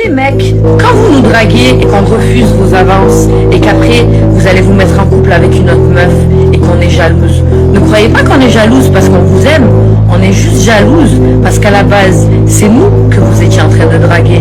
Les mecs, quand vous nous draguez et qu'on refuse vos avances et qu'après vous allez vous mettre en couple avec une autre meuf et qu'on est jalouse, ne croyez pas qu'on est jalouse parce qu'on vous aime, on est juste jalouse parce qu'à la base c'est nous que vous étiez en train de draguer.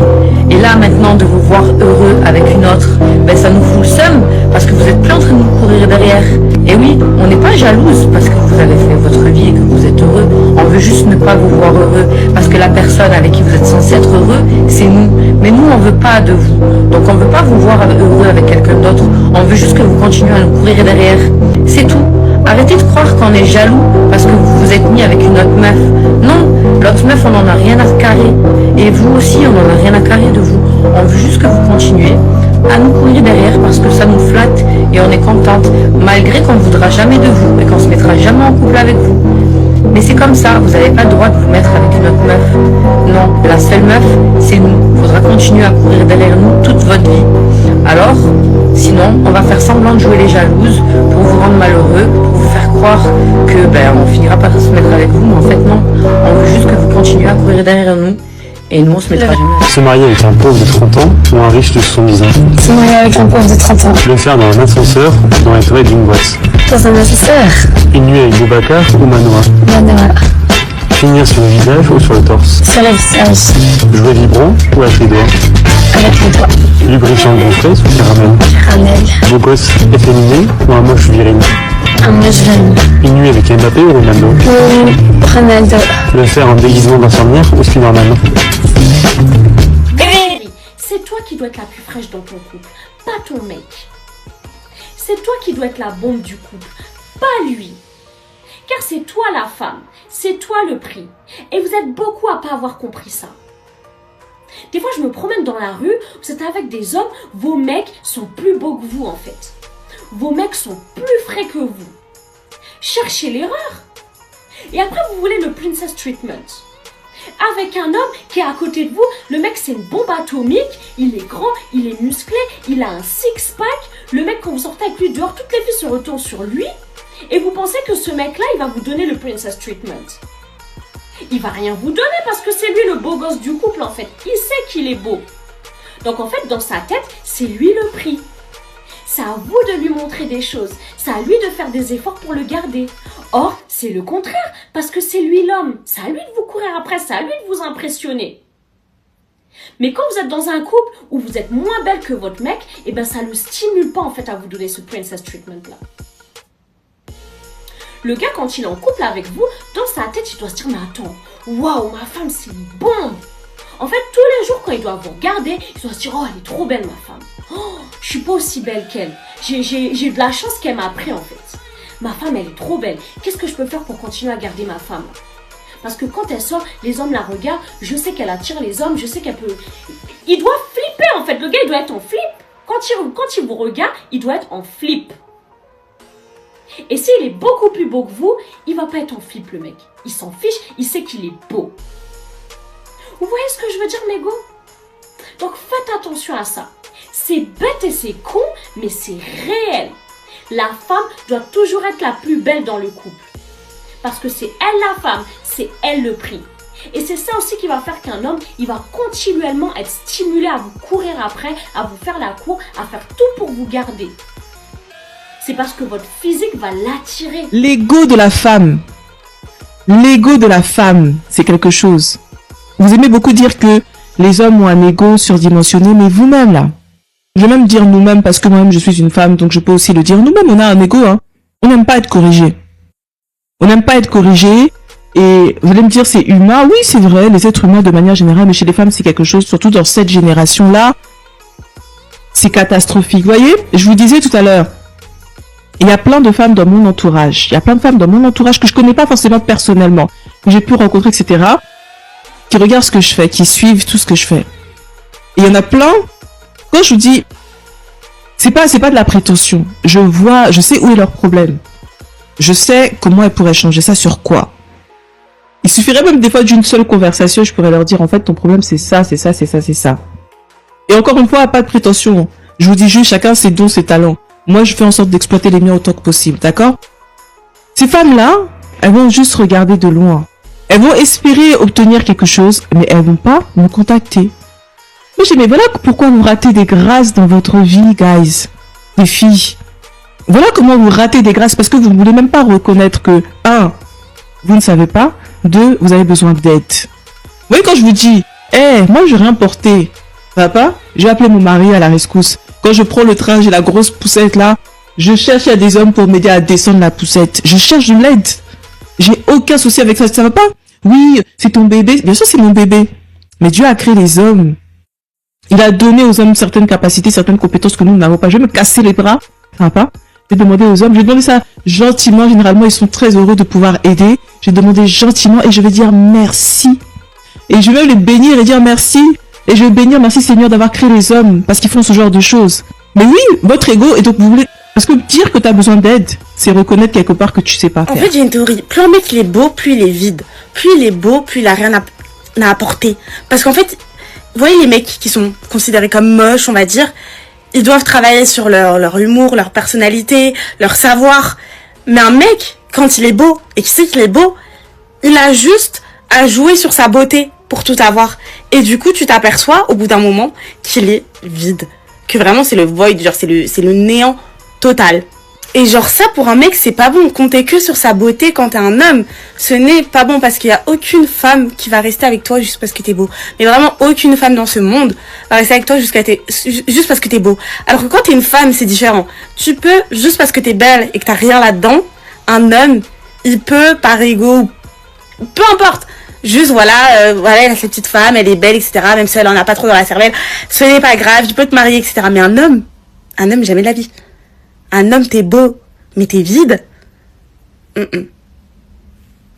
Et là maintenant de vous voir heureux avec une autre, ben ça nous fout le seum parce que vous êtes plus en train de nous courir derrière. Et oui, on n'est pas jalouse parce que vous avez fait votre vie et que vous êtes heureux, on veut juste ne pas vous voir heureux parce que la personne avec qui vous êtes censé être heureux, c'est nous. Mais nous, on veut pas de vous. Donc on veut pas vous voir heureux avec quelqu'un d'autre. On veut juste que vous continuez à nous courir derrière. C'est tout. Arrêtez de croire qu'on est jaloux parce que vous vous êtes mis avec une autre meuf. Non, l'autre meuf, on en a rien à carrer. Et vous aussi, on en a rien à carrer de vous. On veut juste que vous continuez à nous courir derrière parce que ça nous flatte et on est contente, malgré qu'on ne voudra jamais de vous et qu'on se mettra jamais en couple avec vous. Mais c'est comme ça, vous n'avez pas le droit de vous mettre avec une autre meuf. Non, la seule meuf, c'est nous. Il faudra continuer à courir derrière nous toute votre vie. Alors, sinon, on va faire semblant de jouer les jalouses pour vous rendre malheureux, pour vous faire croire que on finira par se mettre avec vous, mais en fait non. On veut juste que vous continuez à courir derrière nous et nous on se mettra jamais. Se marier avec un pauvre de 30 ans ou un riche de 70 ans. Se marier avec un pauvre de 30 ans. Le faire dans un ascenseur dans les toilettes d'une boîte. Dans un ascenseur. Une nuit avec Boubacar ou Manoa. Manoa. Finir sur le visage ou sur le torse. Sur le visage. Jouer vibrant ou avec les doigts. Avec les doigts. Lubrifiant de fraise ou caramel. Caramel. Beau gosse efféminé ou un moche viril. Un moche viril. Une nuit avec Mbappé ou Ronaldo. Ronaldo. Le faire en déguisement d'infirmière ou Spider-Man. C'est toi qui dois être la plus fraîche dans ton couple, pas ton mec. C'est toi qui dois être la bombe du couple, pas lui. Car c'est toi la femme, c'est toi le prix. Et vous êtes beaucoup à pas avoir compris ça. Des fois je me promène dans la rue, vous êtes avec des hommes, vos mecs sont plus beaux que vous en fait. Vos mecs sont plus frais que vous. Cherchez l'erreur. Et après vous voulez le princess treatment. Avec un homme qui est à côté de vous, le mec c'est une bombe atomique, il est grand, il est musclé, il a un six-pack, le mec quand vous sortez avec lui dehors, toutes les filles se retournent sur lui, et vous pensez que ce mec-là, il va vous donner le princess treatment. Il va rien vous donner parce que c'est lui le beau gosse du couple en fait, il sait qu'il est beau. Donc en fait, dans sa tête, c'est lui le prix. C'est à vous de lui montrer des choses, c'est à lui de faire des efforts pour le garder. Or, c'est le contraire, parce que c'est lui l'homme. C'est à lui de vous courir après, c'est à lui de vous impressionner. Mais quand vous êtes dans un couple où vous êtes moins belle que votre mec, eh ben ça ne le stimule pas en fait à vous donner ce princess treatment là. Le gars, quand il est en couple avec vous, dans sa tête, il doit se dire, mais attends, waouh, ma femme c'est une bombe. En fait, tous les jours quand il doit vous regarder, il doit se dire, oh elle est trop belle ma femme. Oh, je suis pas aussi belle qu'elle. J'ai de la chance qu'elle m'a pris en fait. Ma femme, elle est trop belle. Qu'est-ce que je peux faire pour continuer à garder ma femme? Parce que quand elle sort, les hommes la regardent. Je sais qu'elle attire les hommes. Je sais qu'elle peut... Il doit flipper, en fait. Le gars, il doit être en flip. Quand il vous regarde, il doit être en flip. Et s'il est beaucoup plus beau que vous, il va pas être en flip, le mec. Il s'en fiche. Il sait qu'il est beau. Vous voyez ce que je veux dire, mes go? Donc, faites attention à ça. C'est bête et c'est con, mais c'est réel. La femme doit toujours être la plus belle dans le couple. Parce que c'est elle la femme, c'est elle le prix. Et c'est ça aussi qui va faire qu'un homme, il va continuellement être stimulé à vous courir après, à vous faire la cour, à faire tout pour vous garder. C'est parce que votre physique va l'attirer. L'ego de la femme. L'ego de la femme, c'est quelque chose. Vous aimez beaucoup dire que les hommes ont un ego surdimensionné, mais vous-même là, je vais même dire nous-mêmes parce que moi-même je suis une femme, donc je peux aussi le dire. Nous-mêmes, on a un ego, hein. On n'aime pas être corrigé. On n'aime pas être corrigé. Et vous allez me dire, c'est humain. Oui, c'est vrai, les êtres humains de manière générale, mais chez les femmes, c'est quelque chose, surtout dans cette génération-là, c'est catastrophique. Vous voyez, je vous disais tout à l'heure, il y a plein de femmes dans mon entourage. Il y a plein de femmes dans mon entourage que je connais pas forcément personnellement, que j'ai pu rencontrer, etc., qui regardent ce que je fais, qui suivent tout ce que je fais. Et il y en a plein. Quand je vous dis, c'est pas de la prétention. Je sais où est leur problème. Je sais comment elles pourraient changer ça sur quoi. Il suffirait même des fois d'une seule conversation, je pourrais leur dire, en fait, ton problème, c'est ça, c'est ça, c'est ça, c'est ça. Et encore une fois, pas de prétention. Je vous dis juste, chacun ses dons, ses talents. Moi, je fais en sorte d'exploiter les miens autant que possible, d'accord? Ces femmes-là, elles vont juste regarder de loin. Elles vont espérer obtenir quelque chose, mais elles vont pas me contacter. Moi, je dis, mais voilà pourquoi vous ratez des grâces dans votre vie, guys. Les filles. Voilà comment vous ratez des grâces, parce que vous ne voulez même pas reconnaître que, 1, vous ne savez pas, 2, vous avez besoin d'aide. Vous voyez, quand je vous dis, moi, je n'ai rien porté. Papa, je vais appeler mon mari à la rescousse. Quand je prends le train, j'ai la grosse poussette là. Je cherche à des hommes pour m'aider à descendre la poussette. Je cherche de l'aide. J'ai aucun souci avec ça. Ça va pas? Oui, c'est ton bébé. Bien sûr, c'est mon bébé. Mais Dieu a créé les hommes. Il a donné aux hommes certaines capacités, certaines compétences que nous n'avons pas. Je vais me casser les bras. Ça va pas? Je vais demander aux hommes. Je vais demander ça gentiment. Généralement, ils sont très heureux de pouvoir aider. Je vais demander gentiment et je vais dire merci. Et je vais les bénir et dire merci. Et je vais bénir, merci Seigneur d'avoir créé les hommes parce qu'ils font ce genre de choses. Mais oui, votre ego, et donc vous voulez... Parce que dire que tu as besoin d'aide, c'est reconnaître quelque part que tu sais pas faire. En fait, j'ai une théorie. Plus un mec il est beau, plus il est vide. Plus il est beau, plus il a rien à apporter. Parce qu'en fait, vous voyez les mecs qui sont considérés comme moches, on va dire, ils doivent travailler sur leur humour, leur personnalité, leur savoir. Mais un mec, quand il est beau et qu'il sait qu'il est beau, il a juste à jouer sur sa beauté pour tout avoir. Et du coup, tu t'aperçois au bout d'un moment qu'il est vide. Que vraiment c'est le void, genre c'est le néant total. Et genre ça pour un mec c'est pas bon, compter que sur sa beauté quand t'es un homme, ce n'est pas bon parce qu'il y a aucune femme qui va rester avec toi juste parce que t'es beau. Mais vraiment aucune femme dans ce monde va rester avec toi juste parce que t'es beau. Alors que quand t'es une femme c'est différent. Tu peux, juste parce que t'es belle et que t'as rien là-dedans, un homme, il peut par ego, peu importe, juste voilà, elle a cette petite femme, elle est belle, etc. Même si elle en a pas trop dans la cervelle, ce n'est pas grave, tu peux te marier, etc. Mais un homme, jamais de la vie. Un homme, t'es beau, mais t'es vide.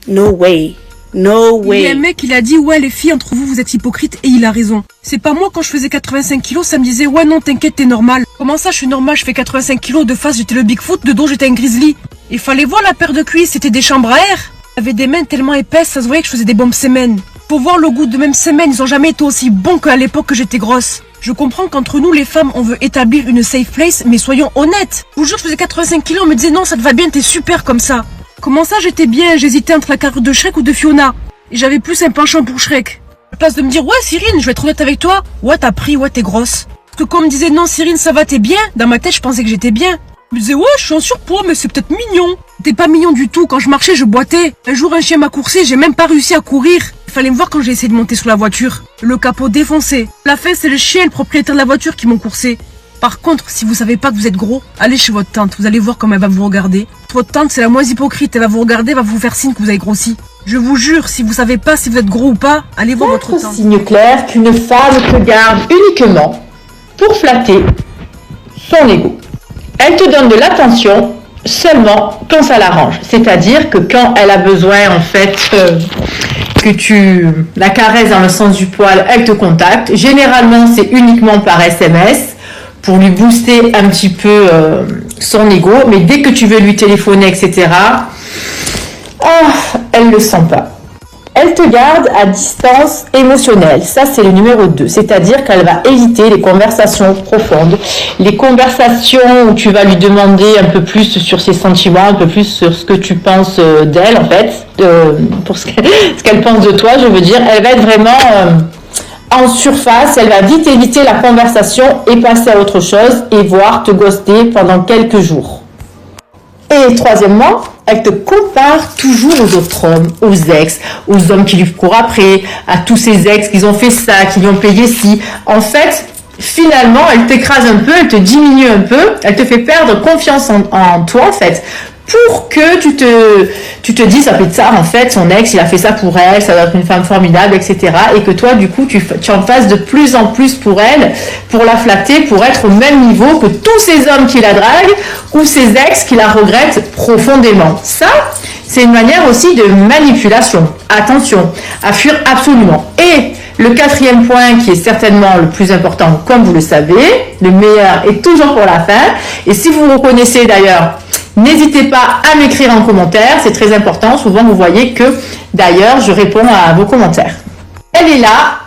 No way. No way. Il y a un mec, il a dit, ouais, les filles, entre vous, vous êtes hypocrites, et il a raison. C'est pas moi, quand je faisais 85 kilos, ça me disait, ouais, non, t'inquiète, t'es normal. Comment ça, je suis normal, je fais 85 kilos, de face, j'étais le Bigfoot, de dos, j'étais un grizzly. Il fallait voir la paire de cuisses, c'était des chambres à air. J'avais des mains tellement épaisses, ça se voyait que je faisais des bombes semaines. Faut voir le goût de même semaine, ils ont jamais été aussi bons qu'à l'époque que j'étais grosse. Je comprends qu'entre nous, les femmes, on veut établir une safe place, mais soyons honnêtes. Je vous jure, je faisais 85 kilos, on me disait non, ça te va bien, t'es super comme ça. Comment ça, j'étais bien, j'hésitais entre la carrure de Shrek ou de Fiona. Et j'avais plus un penchant pour Shrek. À la place de me dire, ouais, Cyrine, je vais être honnête avec toi. Ouais, t'as pris, ouais, t'es grosse. Parce que quand on me disait, non, Cyrine, ça va, t'es bien, dans ma tête, je pensais que j'étais bien. Je me disais, ouais, je suis en surpoids, mais c'est peut-être mignon. T'es pas mignon du tout, quand je marchais, je boitais. Un jour, un chien m'a coursé, j'ai même pas réussi à courir. Il fallait me voir quand j'ai essayé de monter sur la voiture. Le capot défoncé. La fin, c'est le chien et le propriétaire de la voiture qui m'ont coursé. Par contre, si vous savez pas que vous êtes gros, allez chez votre tante, vous allez voir comment elle va vous regarder. Votre tante, c'est la moins hypocrite, elle va vous regarder, elle va vous faire signe que vous avez grossi. Je vous jure, si vous savez pas si vous êtes gros ou pas, allez voir votre tante. Signe clair qu'une femme te garde uniquement pour flatter son ego. Elle te donne de l'attention seulement quand ça l'arrange. C'est-à-dire que quand elle a besoin, en fait, que tu la caresses dans le sens du poil, elle te contacte. Généralement, c'est uniquement par SMS pour lui booster un petit peu son ego. Mais dès que tu veux lui téléphoner, etc., elle ne le sent pas. Elle te garde à distance émotionnelle. Ça, c'est le numéro 2. C'est-à-dire qu'elle va éviter les conversations profondes, les conversations où tu vas lui demander un peu plus sur ses sentiments, un peu plus sur ce que tu penses d'elle, en fait, pour ce qu'elle pense de toi, je veux dire. Elle va être vraiment en surface. Elle va vite éviter la conversation et passer à autre chose et voire te ghoster pendant quelques jours. Et troisièmement, elle te compare toujours aux autres hommes, aux ex, aux hommes qui lui courent après, à tous ces ex qui ont fait ça, qui lui ont payé ci. En fait, finalement, elle t'écrase un peu, elle te diminue un peu, elle te fait perdre confiance en toi, en fait, pour que tu te dises, ça fait de ça, en fait, son ex, il a fait ça pour elle, ça doit être une femme formidable, etc. Et que toi, du coup, tu en fasses de plus en plus pour elle, pour la flatter, pour être au même niveau que tous ces hommes qui la draguent ou ces ex qui la regrettent profondément. Ça, c'est une manière aussi de manipulation. Attention, à fuir absolument. Et le quatrième point, qui est certainement le plus important, comme vous le savez, le meilleur est toujours pour la fin. Et si vous reconnaissez d'ailleurs, n'hésitez pas à m'écrire en commentaire, c'est très important. Souvent, vous voyez que, d'ailleurs, je réponds à vos commentaires. Elle est là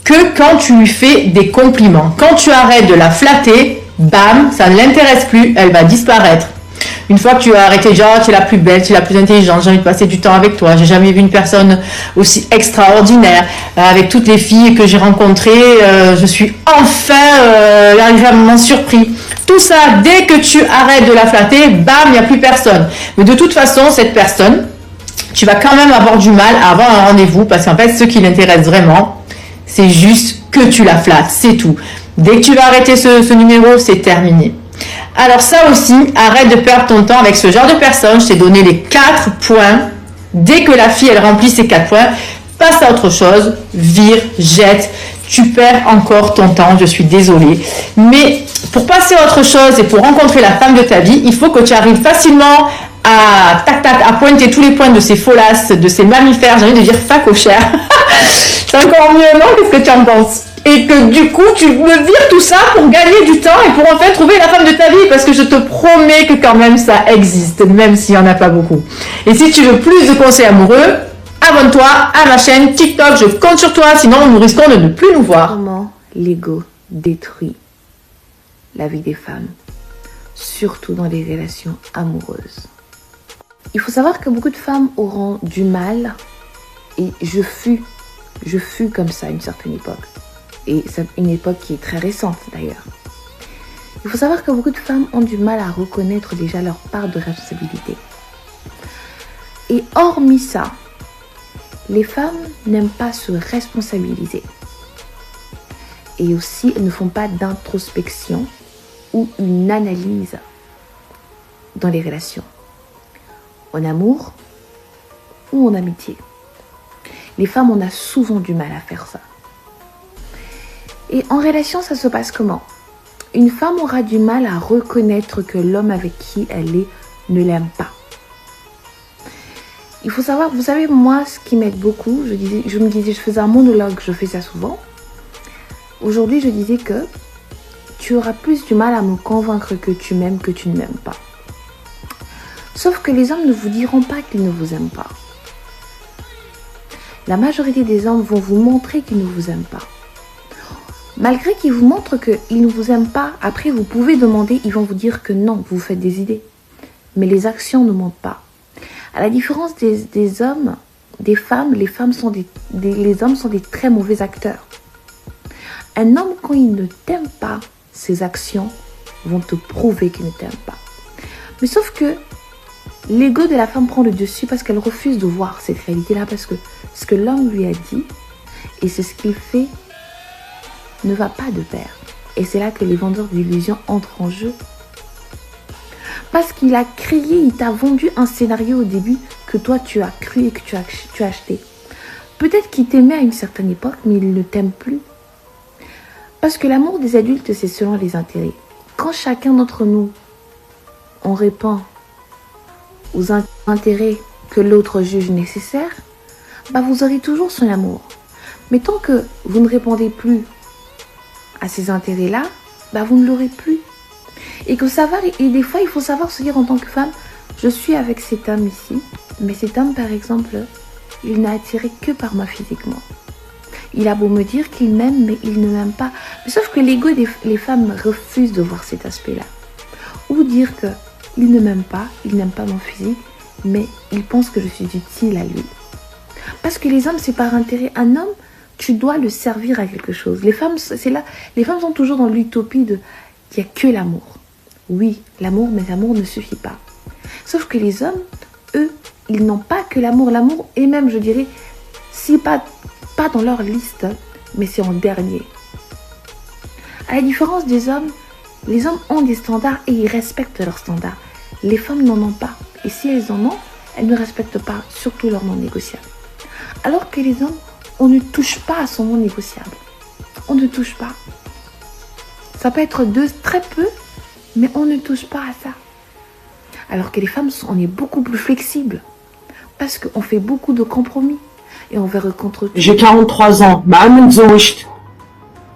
que quand tu lui fais des compliments. Quand tu arrêtes de la flatter, bam, ça ne l'intéresse plus, elle va disparaître. Une fois que tu as arrêté, genre, tu es la plus belle, tu es la plus intelligente, j'ai envie de passer du temps avec toi. J'ai jamais vu une personne aussi extraordinaire. Avec toutes les filles que j'ai rencontrées, je suis enfin arrivée à un moment surpris. Tout ça, dès que tu arrêtes de la flatter, bam, il n'y a plus personne. Mais de toute façon, cette personne, tu vas quand même avoir du mal à avoir un rendez-vous parce qu'en fait, ce qui l'intéresse vraiment, c'est juste que tu la flattes, c'est tout. Dès que tu vas arrêter ce numéro, c'est terminé. Alors ça aussi, arrête de perdre ton temps avec ce genre de personne. Je t'ai donné les 4 points. Dès que la fille, elle remplit ces 4 points, passe à autre chose, vire, jette. Tu perds encore ton temps, je suis désolée. Mais pour passer à autre chose et pour rencontrer la femme de ta vie, il faut que tu arrives facilement à à pointer tous les points de ces folasses, de ces mammifères. J'ai envie de dire facochères. C'est encore mieux, non? Qu'est-ce que tu en penses? Et que du coup, tu me vires tout ça pour gagner du temps et pour en fait trouver la femme de ta vie. Parce que je te promets que quand même ça existe, même s'il n'y en a pas beaucoup. Et si tu veux plus de conseils amoureux, abonne-toi à ma chaîne TikTok. Je compte sur toi, sinon nous risquons de ne plus nous voir. Comment l'ego détruit la vie des femmes, surtout dans les relations amoureuses. Il faut savoir que beaucoup de femmes auront du mal, et je fus comme ça à une certaine époque. Et c'est une époque qui est très récente d'ailleurs. Il faut savoir que beaucoup de femmes ont du mal à reconnaître déjà leur part de responsabilité. Et hormis ça, les femmes n'aiment pas se responsabiliser. Et aussi, elles ne font pas d'introspection ou une analyse dans les relations, en amour ou en amitié. Les femmes, on a souvent du mal à faire ça. Et en relation, ça se passe comment? Une femme aura du mal à reconnaître que l'homme avec qui elle est ne l'aime pas. Il faut savoir, vous savez, moi, ce qui m'aide beaucoup, je faisais un monologue, je fais ça souvent. Aujourd'hui, je disais que tu auras plus du mal à me convaincre que tu m'aimes que tu ne m'aimes pas. Sauf que les hommes ne vous diront pas qu'ils ne vous aiment pas. La majorité des hommes vont vous montrer qu'ils ne vous aiment pas. Malgré qu'ils vous montrent qu'ils ne vous aiment pas, après vous pouvez demander, ils vont vous dire que non, vous faites des idées. Mais les actions ne montrent pas. À la différence des hommes, des femmes, les hommes sont des très mauvais acteurs. Un homme, quand il ne t'aime pas, ses actions vont te prouver qu'il ne t'aime pas. Mais sauf que l'ego de la femme prend le dessus parce qu'elle refuse de voir cette réalité-là, parce que ce que l'homme lui a dit et c'est ce qu'il fait ne va pas de pair. Et c'est là que les vendeurs d'illusions entrent en jeu. Parce qu'il a créé, il t'a vendu un scénario au début que toi tu as cru et que tu as acheté. Peut-être qu'il t'aimait à une certaine époque, mais il ne t'aime plus. Parce que l'amour des adultes, c'est selon les intérêts. Quand chacun d'entre nous, on répond aux intérêts que l'autre juge nécessaires, vous aurez toujours son amour. Mais tant que vous ne répondez plus à ces intérêts-là, vous ne l'aurez plus. Et des fois, il faut savoir se dire en tant que femme, je suis avec cet homme ici, mais cet homme, par exemple, il n'a attiré que par moi physiquement. Il a beau me dire qu'il m'aime, mais il ne m'aime pas. Mais sauf que l'ego des femmes refuse de voir cet aspect-là. Ou dire qu'il ne m'aime pas, il n'aime pas mon physique, mais il pense que je suis utile à lui. Parce que les hommes, c'est par intérêt. Un homme, tu dois le servir à quelque chose. Les femmes, c'est là. Les femmes sont toujours dans l'utopie de il n'y a que l'amour. Oui, l'amour, mais l'amour ne suffit pas. Sauf que les hommes, eux, ils n'ont pas que l'amour. L'amour, et même, je dirais, si pas dans leur liste, mais c'est en dernier. À la différence des hommes, les hommes ont des standards et ils respectent leurs standards. Les femmes n'en ont pas. Et si elles en ont, elles ne respectent pas, surtout leur non négociable. Alors que les hommes, on ne touche pas à son non négociable. On ne touche pas. Ça peut être très peu, mais on ne touche pas à ça. Alors que les femmes, on est beaucoup plus flexibles. Parce qu'on fait beaucoup de compromis. Et on va rencontrer. J'ai 43 ans.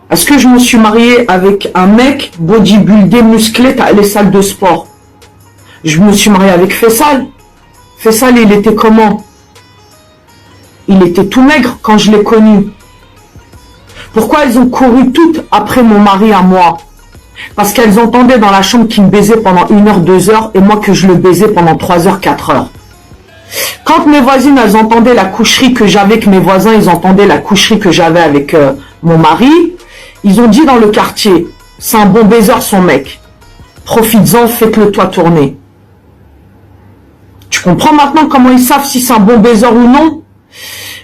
Est-ce que je me suis mariée avec un mec bodybuildé, musclé, les salles de sport? Je me suis mariée avec Fessal. Fessal, il était comment? Il était tout maigre quand je l'ai connu. Pourquoi elles ont couru toutes après mon mari à moi? Parce qu'elles entendaient dans la chambre qu'il me baisait pendant 1 heure, 2 heures, et moi que je le baisais pendant 3 heures, 4 heures. Quand mes voisines, elles entendaient la coucherie que j'avais avec mes voisins, ils entendaient la coucherie que j'avais avec mon mari, ils ont dit dans le quartier, c'est un bon baiser son mec. Profites-en, faites-le toi tourner. Tu comprends maintenant comment ils savent si c'est un bon baiser ou non?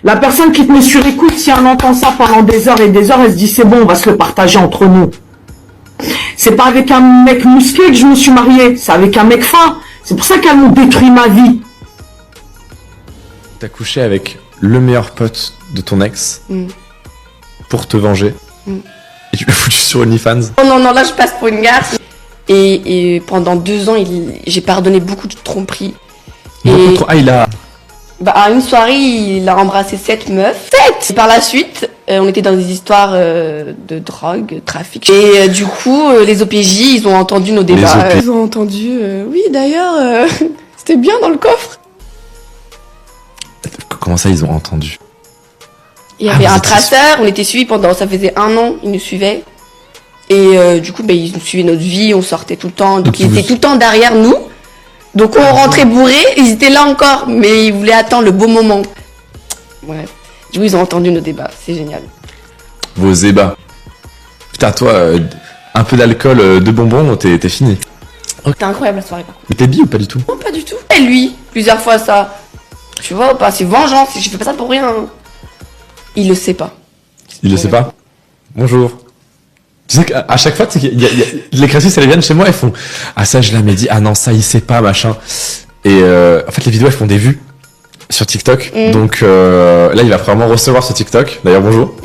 La personne qui te met sur écoute, si elle entend ça pendant des heures et des heures, elle se dit c'est bon, on va se le partager entre nous. C'est pas avec un mec musclé que je me suis mariée, c'est avec un mec fin. C'est pour ça qu'elles m'ont détruit ma vie. T'as couché avec le meilleur pote de ton ex pour te venger et tu l'as foutu sur OnlyFans. Oh non, non, là je passe pour une garce. Et pendant 2 ans, j'ai pardonné beaucoup de tromperies. À une soirée, il a embrassé 7 meufs. 7. Et par la suite, on était dans des histoires de drogue, trafic. Et du coup, les OPJ, ils ont entendu nos débats. Ils ont entendu, oui d'ailleurs, c'était bien dans le coffre. Comment ça, ils ont entendu? Il y avait un traceur, on était suivis ça faisait 1 an, ils nous suivaient. Et du coup, ils nous suivaient notre vie, on sortait tout le temps. Donc ils étaient tout le temps derrière nous. Donc on rentrait bourré, ils étaient là encore, mais ils voulaient attendre le beau moment. Ouais. Du coup, ils ont entendu nos débats, c'est génial. Vos débats. Putain, toi, un peu d'alcool, de bonbons, t'es fini. C'était incroyable la soirée par contre. Mais t'es bi ou pas du tout? Non, pas du tout. Et lui, plusieurs fois ça. Tu vois ou pas, c'est vengeance, je fais pas ça pour rien. Il le sait pas. Il le sait pas? Bonjour. Tu sais qu'à chaque fois, les créatrices, elles viennent chez moi, elles font ah ça je l'avais dit, ah non ça il sait pas machin. Et en fait les vidéos elles font des vues sur TikTok, donc là il va vraiment recevoir ce TikTok. D'ailleurs bonjour.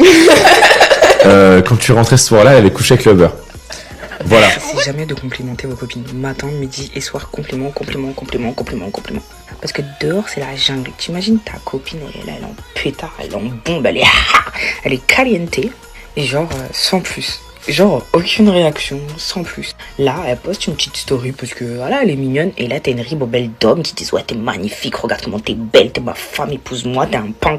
Quand tu rentrais ce soir-là, elle avait couché avec le beurre. Voilà. C'est jamais de complimenter vos copines. Matin, midi et soir, compliment. Parce que dehors, c'est la jungle. T'imagines ta copine, elle est en pétard, elle est en bombe, elle est caliente. Et genre, sans plus. Genre, aucune réaction, sans plus. Là, elle poste une petite story parce que, voilà, elle est mignonne. Et là, t'as une ribambelle d'hommes qui disent, ouais, t'es magnifique, regarde comment t'es belle, t'es ma femme, épouse-moi, t'es un pan,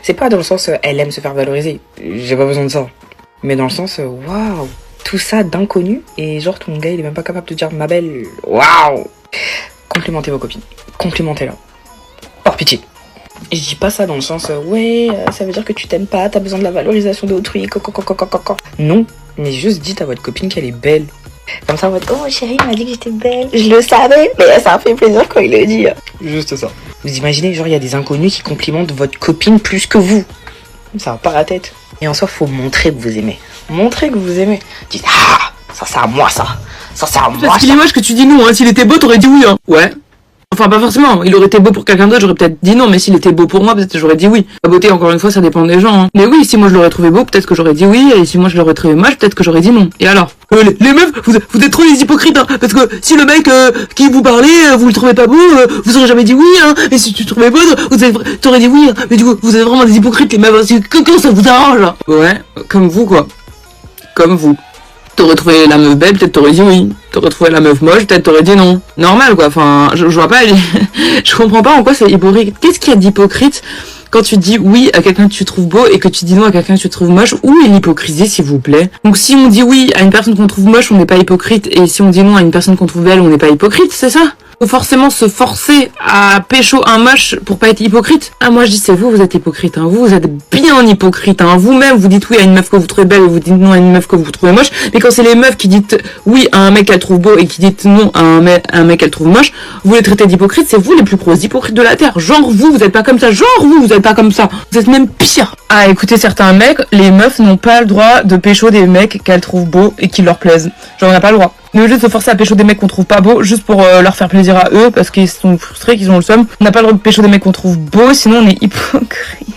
C'est pas dans le sens, elle aime se faire valoriser. J'ai pas besoin de ça. Mais dans le sens, waouh, tout ça d'inconnu. Et genre, ton gars, il est même pas capable de dire, ma belle, waouh. Complimentez vos copines. Complimentez-la. Hors pitié. Et je dis pas ça dans le sens, ouais, ça veut dire que tu t'aimes pas, t'as besoin de la valorisation d'autrui, Non, mais juste dites à votre copine qu'elle est belle. Comme ça, en mode, oh chérie, il m'a dit que j'étais belle. Je le savais, mais ça fait plaisir quand il le dit. Juste ça. Vous imaginez, genre, il y a des inconnus qui complimentent votre copine plus que vous. Ça va pas la tête. Et en soi, faut montrer que vous aimez. Montrer que vous aimez. Dites, ah, ça c'est à moi ça. Ça c'est à moi. Parce qu'il est moche que tu dis non, hein. S'il était beau, t'aurais dit oui, hein. Ouais. Enfin, pas forcément. Il aurait été beau pour quelqu'un d'autre, j'aurais peut-être dit non, mais s'il était beau pour moi, peut-être j'aurais dit oui. La beauté, encore une fois, ça dépend des gens, hein. Mais oui, si moi je l'aurais trouvé beau, peut-être que j'aurais dit oui, et si moi je l'aurais trouvé moche, peut-être que j'aurais dit non. Et alors? Les meufs, vous êtes trop les hypocrites, hein. Parce que si le mec, qui vous parlait, vous le trouvez pas beau, vous aurez jamais dit oui, hein. Et si tu le trouvais beau, t'aurais dit oui, hein. Mais du coup, vous êtes vraiment des hypocrites, les meufs, que ça vous arrange, là. Ouais, comme vous, quoi. Comme vous. T'aurais trouvé la meuf belle, peut-être t'aurais dit oui. T'aurais trouvé la meuf moche, peut-être t'aurais dit non. Normal, quoi. Enfin, je vois pas, je comprends pas en quoi c'est hypocrite. Qu'est-ce qu'il y a d'hypocrite quand tu dis oui à quelqu'un que tu trouves beau et que tu dis non à quelqu'un que tu trouves moche? Où est l'hypocrisie, s'il vous plaît? Donc si on dit oui à une personne qu'on trouve moche, on n'est pas hypocrite, et si on dit non à une personne qu'on trouve belle, on n'est pas hypocrite, c'est ça? Faut forcément se forcer à pécho un moche pour pas être hypocrite. Ah, moi je dis c'est vous êtes hypocrite, hein. Vous êtes bien hypocrite, hein. Vous-même vous dites oui à une meuf que vous trouvez belle et vous dites non à une meuf que vous trouvez moche. Mais quand c'est les meufs qui dites oui à un mec qu'elle trouve beau et qui dites non à un mec qu'elle trouve moche, vous les traitez d'hypocrite, c'est vous les plus gros hypocrites de la terre. Genre vous êtes pas comme ça, genre vous êtes pas comme ça. Vous êtes même pire. Ah, écoutez, certains mecs, les meufs n'ont pas le droit de pécho des mecs qu'elles trouvent beaux et qui leur plaisent. Genre on n'a pas le droit. On est obligé de se forcer à pécho des mecs qu'on trouve pas beaux juste pour leur faire plaisir à eux parce qu'ils sont frustrés, qu'ils ont le seum. On n'a pas le droit de pécho des mecs qu'on trouve beaux, sinon on est hypocrite.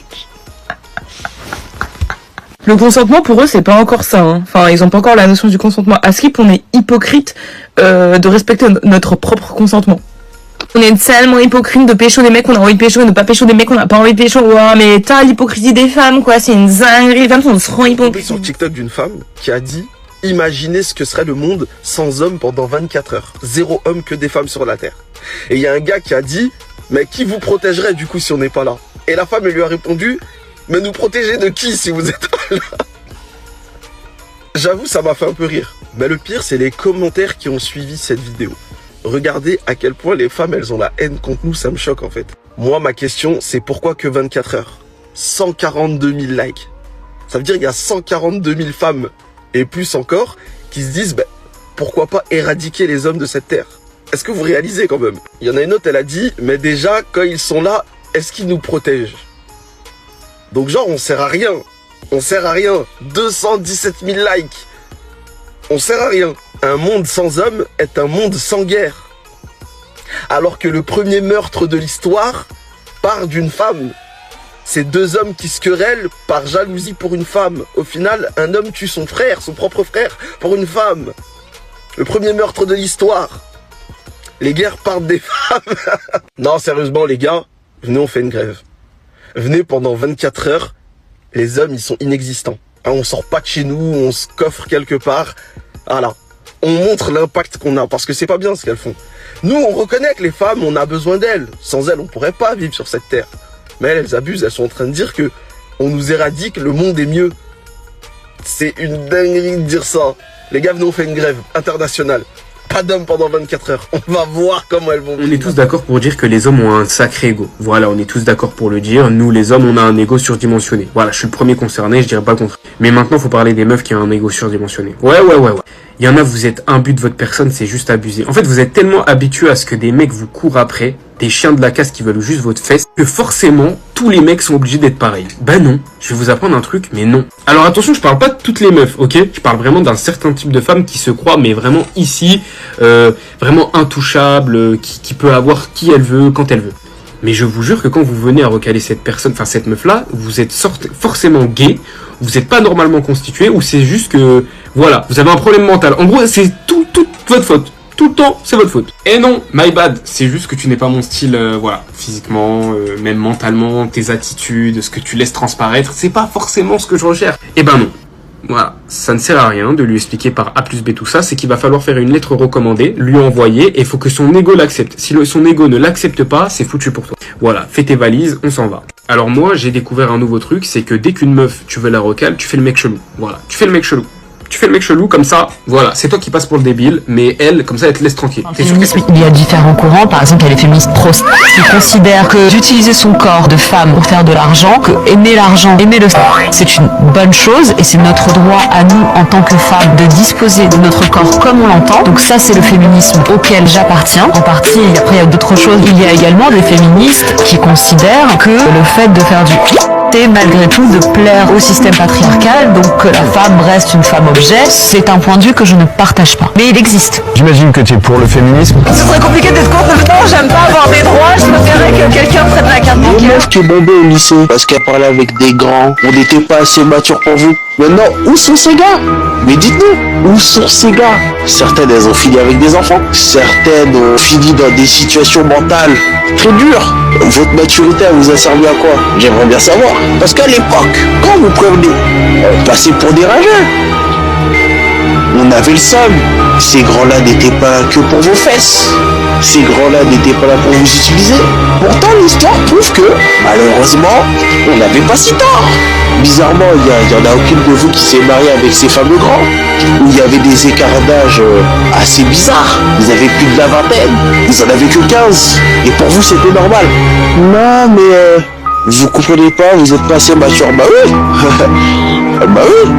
Le consentement pour eux c'est pas encore ça, hein. Enfin ils ont pas encore la notion du consentement. À Skip on est hypocrite de respecter notre propre consentement. On est tellement hypocrite de pécho des mecs qu'on a envie de pécho et de pas pécho des mecs qu'on a pas envie de pécho. Ouah, mais t'as l'hypocrisie des femmes quoi, c'est une dinguerie. Les femmes sont trop hypocrites. Sur TikTok d'une femme qui a dit: imaginez ce que serait le monde sans hommes pendant 24 heures. 0 homme, que des femmes sur la terre. Et il y a un gars qui a dit: mais qui vous protégerait du coup si on n'est pas là? Et la femme elle lui a répondu: mais nous protéger de qui si vous êtes pas là? J'avoue, ça m'a fait un peu rire. Bah le pire, c'est les commentaires qui ont suivi cette vidéo. Regardez à quel point les femmes, elles ont la haine contre nous, ça me choque en fait. Moi, ma question, c'est pourquoi que 24 heures 142 000 likes. Ça veut dire qu'il y a 142 000 femmes, et plus encore, qui se disent, bah, pourquoi pas éradiquer les hommes de cette terre? Est-ce que vous réalisez quand même? Il y en a une autre, elle a dit, mais déjà, quand ils sont là, est-ce qu'ils nous protègent? Donc genre, on sert à rien. On sert à rien. 217 000 likes. On sert à rien. Un monde sans hommes est un monde sans guerre. Alors que le premier meurtre de l'histoire part d'une femme. C'est deux hommes qui se querellent par jalousie pour une femme. Au final, un homme tue son frère, son propre frère, pour une femme. Le premier meurtre de l'histoire. Les guerres partent des femmes. Non, sérieusement, les gars, venez, on fait une grève. Venez pendant 24 heures. Les hommes, ils sont inexistants. Hein, on sort pas de chez nous, on se coffre quelque part. Voilà. On montre l'impact qu'on a, parce que c'est pas bien ce qu'elles font. Nous, on reconnaît que les femmes, on a besoin d'elles. Sans elles, on pourrait pas vivre sur cette terre. Mais elles abusent, elles sont en train de dire que on nous éradique, le monde est mieux. C'est une dinguerie de dire ça. Les gars, venez, on fait une grève internationale. Pas d'hommes pendant 24 heures. On va voir comment elles vont. On est tous d'accord pour dire que les hommes ont un sacré ego. Voilà, on est tous d'accord pour le dire. Nous, les hommes, on a un ego surdimensionné. Voilà, je suis le premier concerné, je dirais pas le contraire. Mais maintenant, faut parler des meufs qui ont un ego surdimensionné. Ouais. Il y en a, vous êtes imbu de votre personne, c'est juste abusé. En fait, vous êtes tellement habitué à ce que des mecs vous courent après, des chiens de la casse qui veulent juste votre fesse, que forcément, tous les mecs sont obligés d'être pareils. Ben non, je vais vous apprendre un truc, mais non. Alors attention, je parle pas de toutes les meufs, ok? Je parle vraiment d'un certain type de femme qui se croit, mais vraiment ici, vraiment intouchable, qui peut avoir qui elle veut, quand elle veut. Mais je vous jure que quand vous venez à recaler cette personne, enfin cette meuf-là, vous êtes forcément gay, vous n'êtes pas normalement constitué, ou c'est juste que, voilà, vous avez un problème mental. En gros, c'est toute votre faute. Tout le temps, c'est votre faute. Et non, my bad, c'est juste que tu n'es pas mon style, voilà, physiquement, même mentalement, tes attitudes, ce que tu laisses transparaître, c'est pas forcément ce que je recherche. Eh ben non. Voilà, ça ne sert à rien de lui expliquer par A plus B tout ça, c'est qu'il va falloir faire une lettre recommandée, lui envoyer, et il faut que son ego l'accepte. Si son ego ne l'accepte pas, c'est foutu pour toi. Voilà, fais tes valises, on s'en va. Alors moi, j'ai découvert un nouveau truc, c'est que dès qu'une meuf, tu veux la recale, tu fais le mec chelou. Voilà, tu fais le mec chelou. Tu fais le mec chelou, comme ça, voilà, c'est toi qui passes pour le débile, mais elle, comme ça, elle te laisse tranquille. Il y a différents courants, par exemple, il y a les féministes pro qui considèrent que d'utiliser son corps de femme pour faire de l'argent, que aimer l'argent, aimer le sexe, c'est une bonne chose et c'est notre droit à nous, en tant que femmes, de disposer de notre corps comme on l'entend. Donc ça, c'est le féminisme auquel j'appartiens. En partie, après, il y a d'autres choses. Il y a également des féministes qui considèrent que le fait de faire du malgré tout de plaire au système patriarcal, donc que la femme reste une femme objet, c'est un point de vue que je ne partage pas. Mais il existe. J'imagine que tu es pour le féminisme. Ce serait compliqué d'être contre. Non, j'aime pas avoir des droits, je préférerais que quelqu'un prenne la carte bancaire. Les meufs qui bombaient au lycée parce qu'elle parlait avec des grands, on n'était pas assez mature pour vous. Maintenant, où sont ces gars? Mais dites-nous, où sont ces gars? Certaines, elles ont fini avec des enfants. Certaines ont fini dans des situations mentales très dures. Votre maturité, elle vous a servi à quoi? J'aimerais bien savoir. Parce qu'à l'époque, quand vous prévenez, on passait pour des rageux. On avait le seum. Ces grands-là n'étaient pas que pour vos fesses. Ces grands-là n'étaient pas là pour vous utiliser. Pourtant, l'histoire prouve que, malheureusement, on n'avait pas si tort. Bizarrement, il y en a aucune de vous qui s'est mariée avec ces fameux grands, où il y avait des écarts d'âge assez bizarres. Vous avez plus de la vingtaine, vous en avez que 15. Et pour vous, c'était normal. Non, mais vous comprenez pas, vous êtes pas assez mature. Bah oui. Bah oui.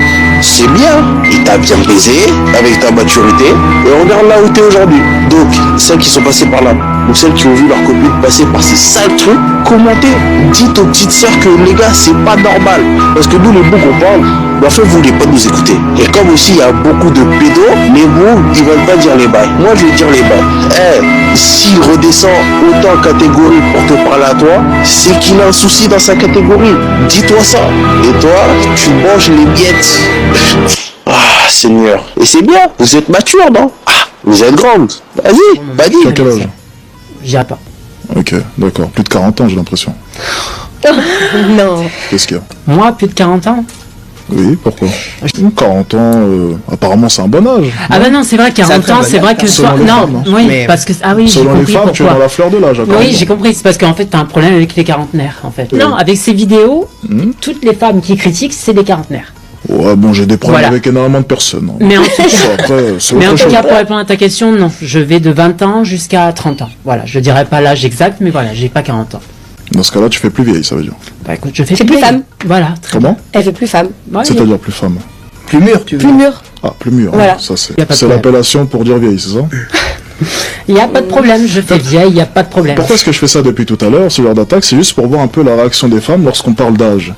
C'est bien, et t'as bien baisé avec ta maturité, et regarde là où t'es aujourd'hui. Donc, celles qui sont passées par là, ou celles qui ont vu leur copine passer par ces sales trucs, commentez, dites aux petites sœurs que les gars, c'est pas normal. Parce que nous, les boucs, on parle, mais en fait, vous voulez pas nous écouter. Et comme aussi, il y a beaucoup de pédos, les mots, ils veulent pas dire les bails. Moi, je vais dire les bails. S'il redescend autant en catégorie pour te parler à toi, c'est qu'il a un souci dans sa catégorie. Dis-toi ça. Et toi, tu manges les miettes. Ah, Seigneur. Et c'est bien, vous êtes mature, non? Ah, vous êtes grande. Vas-y, vas-y. Tu as quel âge? J'irai pas. Ok, d'accord. Plus de 40 ans, j'ai l'impression. Non. Qu'est-ce qu'il y a? Moi, plus de 40 ans. Oui, pourquoi? 40 ans, apparemment, c'est un bon âge. Ah bah non, c'est vrai, 40 ans, c'est vrai que soit... Non, femmes, hein. oui, Mais parce que... Ah oui, j'ai selon compris les femmes, pourquoi. tu es dans la fleur de l'âge. Oui, j'ai compris, c'est parce qu'en fait, t'as un problème avec les quarantenaires, en fait. Oui. Non, avec ces vidéos, toutes les femmes qui critiquent, c'est des quarantenaires. Ouais, bon, j'ai des problèmes Voilà. avec énormément de personnes. hein. Mais en tout Ça, après, c'est Mais en autre tout chose. cas, pour répondre à ta question, non. Je vais de 20 ans jusqu'à 30 ans. Voilà, je dirais pas l'âge exact, mais voilà, j'ai pas 40 ans. Dans ce cas-là, tu fais plus vieille, ça veut dire. Bah écoute, je fais C'est plus femme. Voilà. Comment? Elle fait plus femme. C'est-à-dire plus femme. Plus mûr, tu veux Plus mûr. Ah, plus mûr. Voilà. hein. Ça, c'est Y a pas de c'est problème. l'appellation pour dire vieille, c'est ça? Il n'y a pas de problème, je fais vieille, il n'y a pas de problème. Pourquoi est-ce que je fais ça depuis tout à l'heure, ce genre d'attaque? C'est juste pour voir un peu la réaction des femmes lorsqu'on parle d'âge.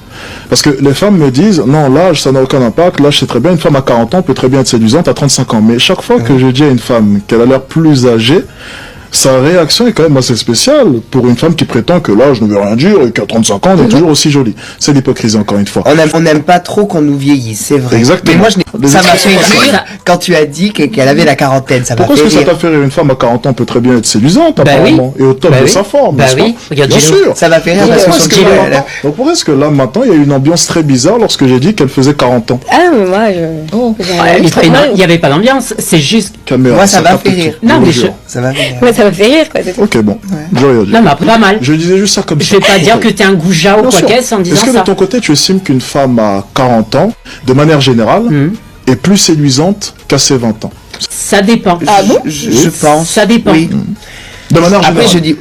Parce que les femmes me disent, non, l'âge, ça n'a aucun impact. L'âge, c'est très bien. Une femme à 40 ans peut très bien être séduisante à 35 ans. Mais chaque fois que je dis à une femme qu'elle a l'air plus âgée, sa réaction est quand même assez spéciale pour une femme qui prétend que l'âge ne veut rien dire et qu'à 35 ans, on est toujours aussi jolie. C'est l'hypocrisie, encore une fois. On n'aime pas trop qu'on nous vieillisse, c'est vrai. Exactement. Mais moi, Les ça m'a expressions fait comme rire ça. quand tu as dit qu'elle avait la quarantaine. Ça m'a Pourquoi fait est-ce que ça rire. t'a fait rire? Une femme à 40 ans peut très bien être séduisante, Bah apparemment, oui. et au top Bah de oui. sa forme, Bah n'est-ce oui. pas? Regarde Bien Gilles. sûr. Ça m'a fait rire parce que son Gilles, elle a- Donc pourquoi est-ce que là, maintenant, il y a une ambiance très bizarre lorsque j'ai dit qu'elle faisait 40 ans? Ah, mais moi, je. Il n'y avait pas d'ambiance, c'est juste. Caméra, Moi, ça m'a capte fait tout, rire. je Non, vous mais jure. Ça m'a fait rire. Ouais, ça m'a fait rire, quoi. c'est tout. Ok, bon. J'ai rien dit. Non, mais après, pas mal. Je disais juste ça comme Je ça. vais pas dire que t'es un goujat ou Bien quoi sûr. qu'est-ce en disant Est-ce que ça. de ton côté, tu estimes qu'une femme à 40 ans, de manière générale, est plus séduisante qu'à ses 20 ans? Ça dépend. Ah bon? Je pense. Ça dépend. Oui. De manière Après, générale. je dis.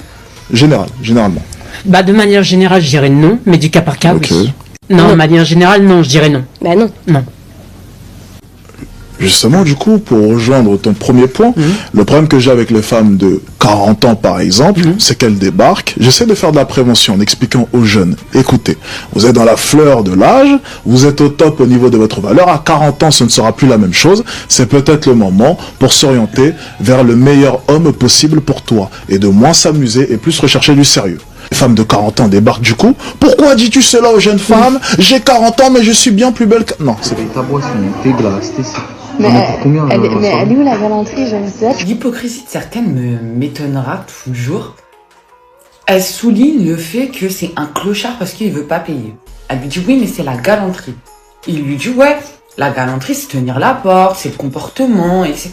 Généralement. Bah, de manière générale, je dirais non, mais du cas par cas, Ok. oui. Non, de manière générale, non, je dirais non. Bah non. Non. Justement, du coup, pour rejoindre ton premier point, le problème que j'ai avec les femmes de 40 ans, par exemple, c'est qu'elles débarquent. J'essaie de faire de la prévention en expliquant aux jeunes, écoutez, vous êtes dans la fleur de l'âge, vous êtes au top au niveau de votre valeur, à 40 ans, ce ne sera plus la même chose, c'est peut-être le moment pour s'orienter vers le meilleur homme possible pour toi, et de moins s'amuser et plus rechercher du sérieux. Les femmes de 40 ans débarquent du coup. Pourquoi dis-tu cela aux jeunes femmes? J'ai 40 ans, mais je suis bien plus belle que... Non, c'est Ta boisson, tes glaces, tes ça. Mais, combien elle est où la galanterie, j'ai envie de dire? L'hypocrisie de certaines m'étonnera toujours. Elle souligne le fait que c'est un clochard parce qu'il veut pas payer. Elle lui dit oui, mais c'est la galanterie. Il lui dit ouais, la galanterie c'est tenir la porte, c'est le comportement, etc.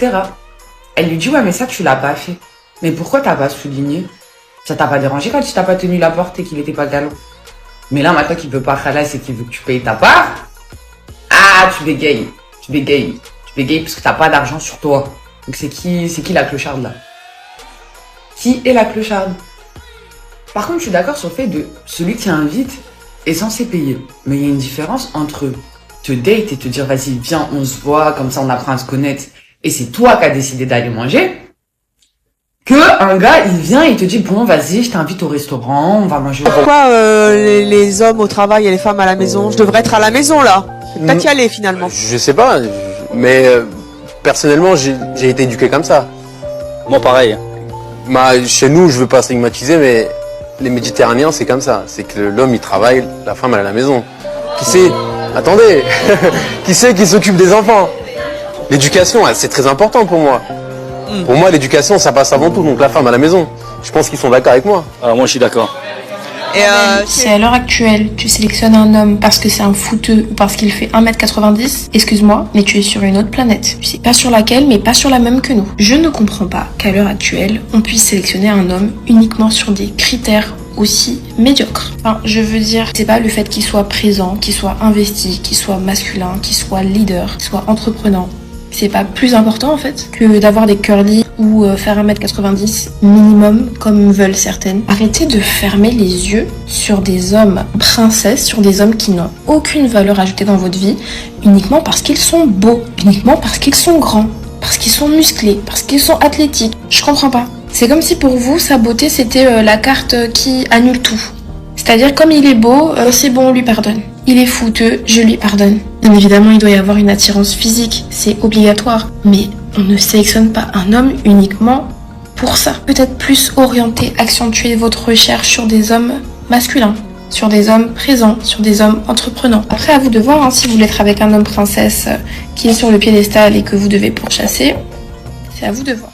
Elle lui dit ouais, mais ça tu l'as pas fait. Mais pourquoi t'as pas souligné? Ça t'a pas dérangé quand tu t'as pas tenu la porte et qu'il était pas galant? Mais là maintenant qu'il veut pas khalas et qu'il veut que tu payes ta part, ah tu bégayes, parce que t'as pas d'argent sur toi. Donc c'est qui la clocharde là? Qui est la clocharde? Par contre, je suis d'accord sur le fait de celui qui invite est censé payer. Mais il y a une différence entre te date et te dire vas-y viens on se voit, comme ça on apprend à se connaître et c'est toi qui as décidé d'aller manger, que un gars il vient et il te dit bon vas-y je t'invite au restaurant, on va manger. Pourquoi les hommes au travail et les femmes à la maison? Je devrais être à la maison là. T'as qu'y aller finalement. Je sais pas, mais personnellement, j'ai été éduqué comme ça. Moi, pareil. Chez nous, je veux pas stigmatiser, mais les Méditerranéens, c'est comme ça. C'est que l'homme, il travaille, la femme, elle est à la maison. Qui c'est? Attendez qui c'est qui s'occupe des enfants? L'éducation, c'est très important pour moi. Pour moi, l'éducation, ça passe avant tout, donc la femme à la maison. Je pense qu'ils sont d'accord avec moi. Alors moi, je suis d'accord. Si à l'heure actuelle, tu sélectionnes un homme parce que c'est un fouteux ou parce qu'il fait 1m90, excuse-moi, mais tu es sur une autre planète. Tu sais pas sur laquelle, mais pas sur la même que nous. Je ne comprends pas qu'à l'heure actuelle, on puisse sélectionner un homme uniquement sur des critères aussi médiocres. Enfin, je veux dire, c'est pas le fait qu'il soit présent, qu'il soit investi, qu'il soit masculin, qu'il soit leader, qu'il soit entreprenant. C'est pas plus important en fait que d'avoir des curly ou faire 1m90 minimum comme veulent certaines. Arrêtez de fermer les yeux sur des hommes princesses, sur des hommes qui n'ont aucune valeur ajoutée dans votre vie uniquement parce qu'ils sont beaux, uniquement parce qu'ils sont grands, parce qu'ils sont musclés, parce qu'ils sont athlétiques. Je comprends pas. C'est comme si pour vous, sa beauté c'était la carte qui annule tout. C'est-à-dire comme il est beau, c'est bon, on lui pardonne. Il est fouteux, je lui pardonne. Bien évidemment, il doit y avoir une attirance physique, c'est obligatoire. Mais on ne sélectionne pas un homme uniquement pour ça. Peut-être plus orienter, accentuer votre recherche sur des hommes masculins, sur des hommes présents, sur des hommes entreprenants. Après, à vous de voir, hein, si vous voulez être avec un homme princesse qui est sur le piédestal et que vous devez pourchasser, c'est à vous de voir.